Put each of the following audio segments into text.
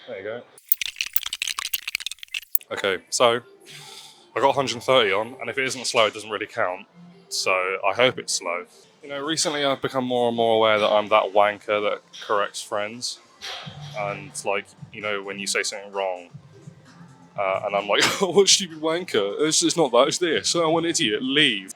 There you go. Okay, so I got 130 on, and if it isn't slow, it doesn't really count. So I hope it's slow. You know, recently I've become more and more aware that I'm that wanker that corrects friends. And, like, you know, when you say something wrong, and I'm like, oh, what stupid wanker? It's not that, it's this. Oh, I'm an idiot, leave.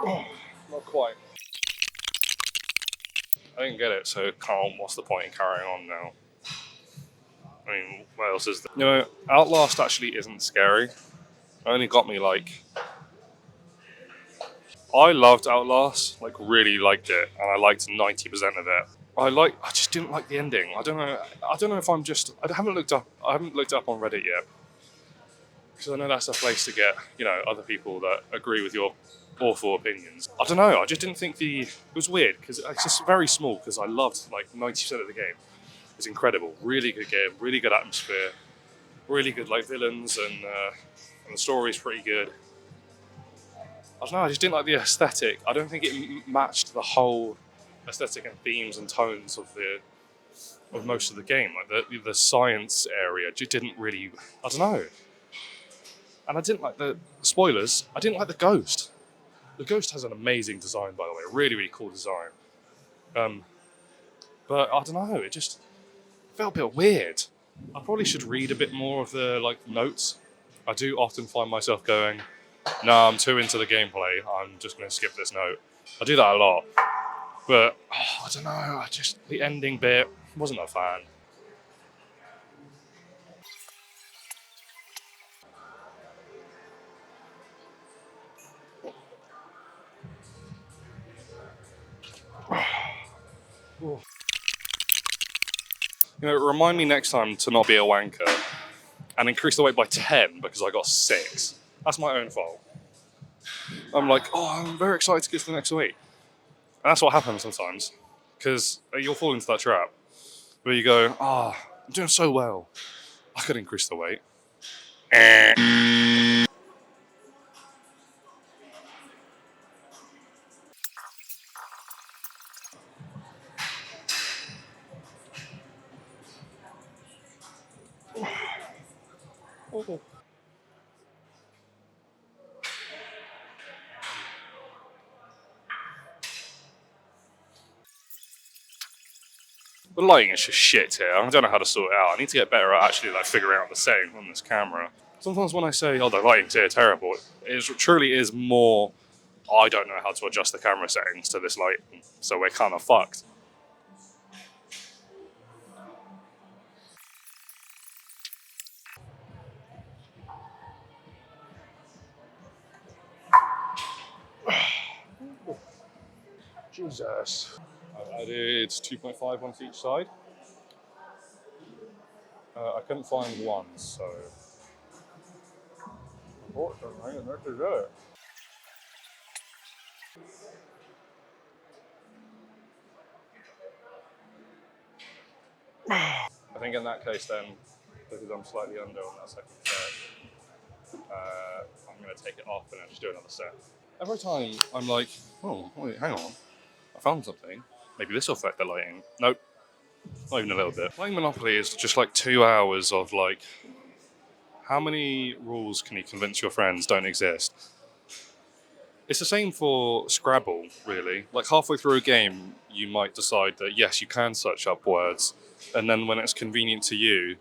Oh, not quite. I didn't get it, so calm. What's the point in carrying on now? I mean, what else is there? You know, Outlast actually isn't scary. It only got me like. I loved Outlast, like really liked it, and I liked 90% of it. I just didn't like the ending. I don't know. I don't know if I'm just. I haven't looked up. I haven't looked up on Reddit yet because I know that's a place to get other people that agree with your awful opinions. I don't know. I just didn't think it was weird because it's just very small. Because I loved like 90% of the game. It's incredible. Really good game. Really good atmosphere. Really good like villains and the story's pretty good. I don't know. I just didn't like the aesthetic. I don't think it matched the whole aesthetic and themes and tones of most of the game. Like the science area just didn't really. I don't know. And I didn't like the spoilers. I didn't like the ghost. The ghost has an amazing design, by the way. Really, really cool design. Um, but I don't know. It just felt a bit weird. I probably should read a bit more of the like notes. I do often find myself going, "No, I'm too into the gameplay. I'm just going to skip this note." I do that a lot. But I don't know. The ending bit wasn't a fan. You know, remind me next time to not be a wanker and increase the weight by 10 because I got 6. That's my own fault. I'm like, oh, I'm very excited to get to the next week. And that's what happens sometimes because you'll fall into that trap where you go, I'm doing so well. I could increase the weight. The lighting is just shit here. I don't know how to sort it out. I need to get better at actually like figuring out the setting on this camera. Sometimes when I say, "Oh, the lighting's here terrible," it truly is more. I don't know how to adjust the camera settings to this lighting, so we're kind of fucked. Jesus. I did 2.5 onto each side. I couldn't find one, so. Unfortunately, this is it. I think in that case, then, because I'm slightly under on that second set, I'm going to take it off and then just do another set. Every time I'm like, oh, wait, hang on, I found something. Maybe this will affect the lighting. Nope, not even a little bit. Playing Monopoly is just like 2 hours of like, how many rules can you convince your friends don't exist? It's the same for Scrabble, really. Like halfway through a game, you might decide that yes, you can search up words, and then when it's convenient to you,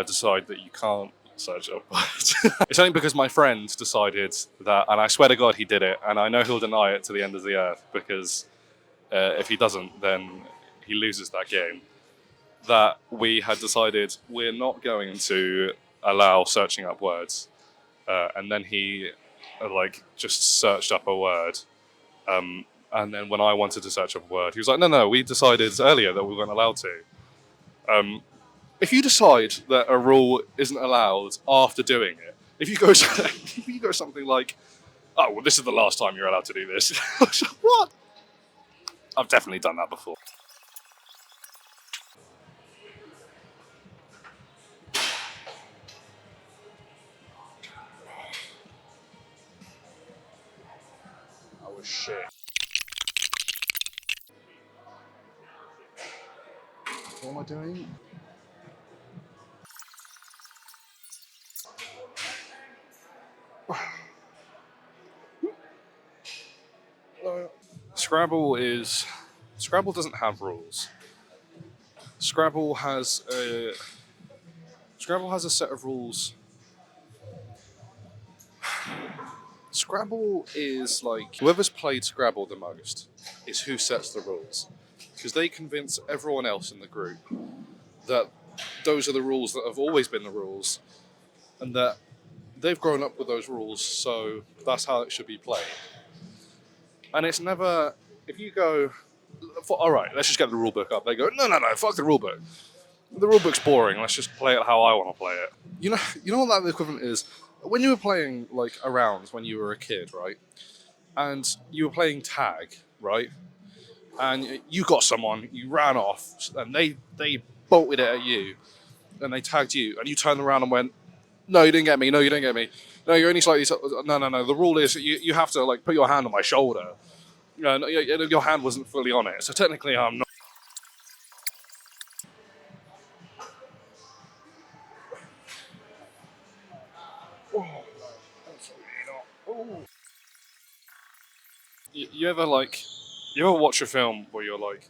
decide that you can't search up words. It's only because my friend decided that, and I swear to God he did it, and I know he'll deny it to the end of the earth because if he doesn't, then he loses that game. That we had decided we're not going to allow searching up words, and then he like just searched up a word. And then when I wanted to search up a word, he was like, "No, we decided earlier that we weren't allowed to." If you decide that a rule isn't allowed after doing it, if you go if you go something like, "Oh, well, this is the last time you're allowed to do this," what? I've definitely done that before. shit. What am I doing? Scrabble doesn't have rules. Scrabble has a set of rules. Scrabble is like whoever's played Scrabble the most is who sets the rules, because they convince everyone else in the group that those are the rules that have always been the rules, and that they've grown up with those rules, so that's how it should be played. And it's never, if you go, all right, let's just get the rule book up. They go, no, fuck the rule book. The rule book's boring. Let's just play it how I want to play it. You know what that equivalent is? When you were playing like around when you were a kid, right? And you were playing tag, right? And you got someone, you ran off, and they bolted it at you, and they tagged you, and you turned around and went, no, you didn't get me. No, you didn't get me. No, you're only slightly. No. The rule is you have to like put your hand on my shoulder. No, your hand wasn't fully on it, so technically I'm not. You ever watch a film where you're like,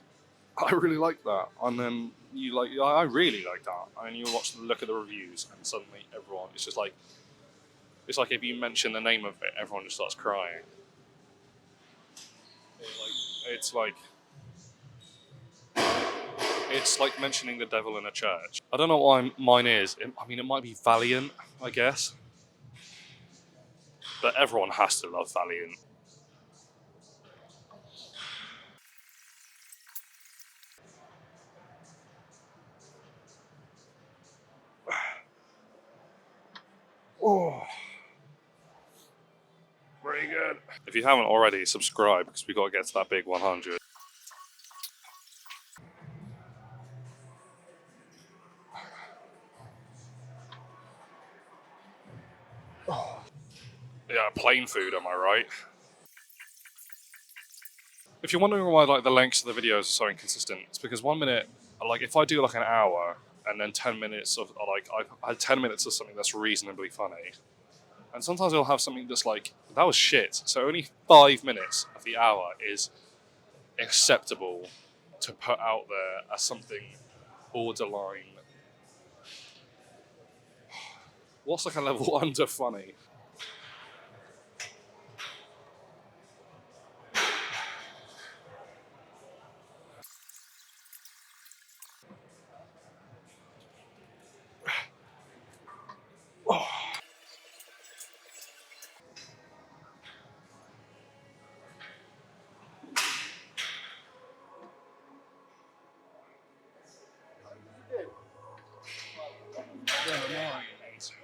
I really like that, and then you like, I really like that, and you look at the reviews, and suddenly everyone, it's just like, it's like if you mention the name of it, everyone just starts crying. It's like mentioning the devil in a church. I don't know what mine is. I mean, it might be Valiant, I guess, but everyone has to love Valiant. Oh, very good. If you haven't already, subscribe, because we got to get to that big 100. Yeah, plain food, am I right? If you're wondering why like the lengths of the videos are so inconsistent, it's because 1 minute, like if I do like an hour and then 10 minutes of like I had 10 minutes of something that's reasonably funny, and sometimes I'll have something that's like that was shit. So only 5 minutes of the hour is acceptable to put out there as something borderline. What's like a level under funny?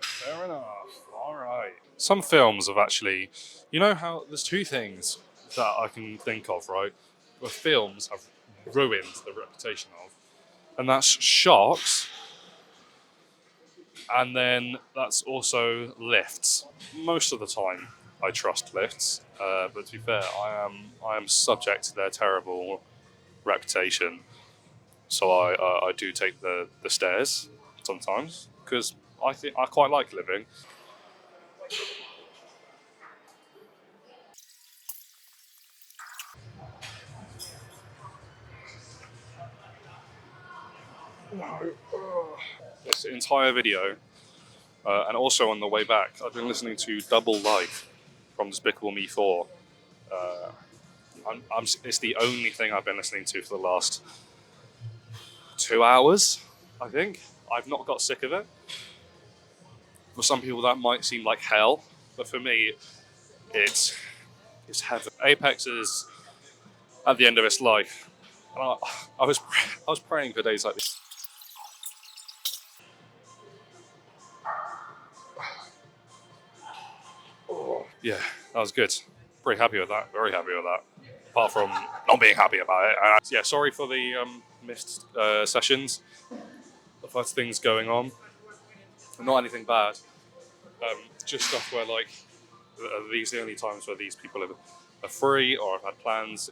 Fair enough. All right. Some films have actually, you know how there's two things that I can think of, right? Where films have ruined the reputation of, and that's sharks, and then that's also lifts. Most of the time, I trust lifts, but to be fair, I am subject to their terrible reputation. So I do take the stairs sometimes because I think I quite like living. This entire video, and also on the way back, I've been listening to Double Life from Despicable Me 4. It's the only thing I've been listening to for the last 2 hours, I think. I've not got sick of it. For some people that might seem like hell, but for me, it's heaven. Apex is at the end of its life. And I was praying for days like this. Yeah, that was good. Pretty happy with that. Very happy with that. Apart from not being happy about it. Yeah, sorry for the missed sessions. I've had things going on. Not anything bad. Just stuff where like these are the only times where these people have are free, or I've had plans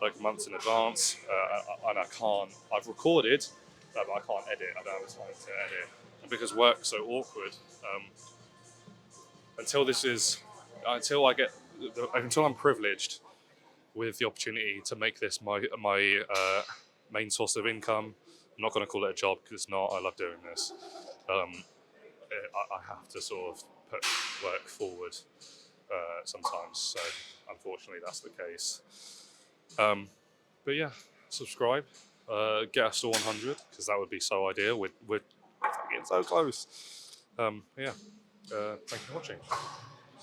like months in advance, and I can't. I've recorded, but I can't edit. I don't have the time to edit, and because work's so awkward. Until this is, until I get, until I'm privileged with the opportunity to make this my main source of income. I'm not going to call it a job because it's not. I love doing this. I have to sort of put work forward sometimes. So unfortunately, that's the case. But yeah, subscribe. Get us to 100 because that would be so ideal. We're getting so close. Yeah. Thank you for watching.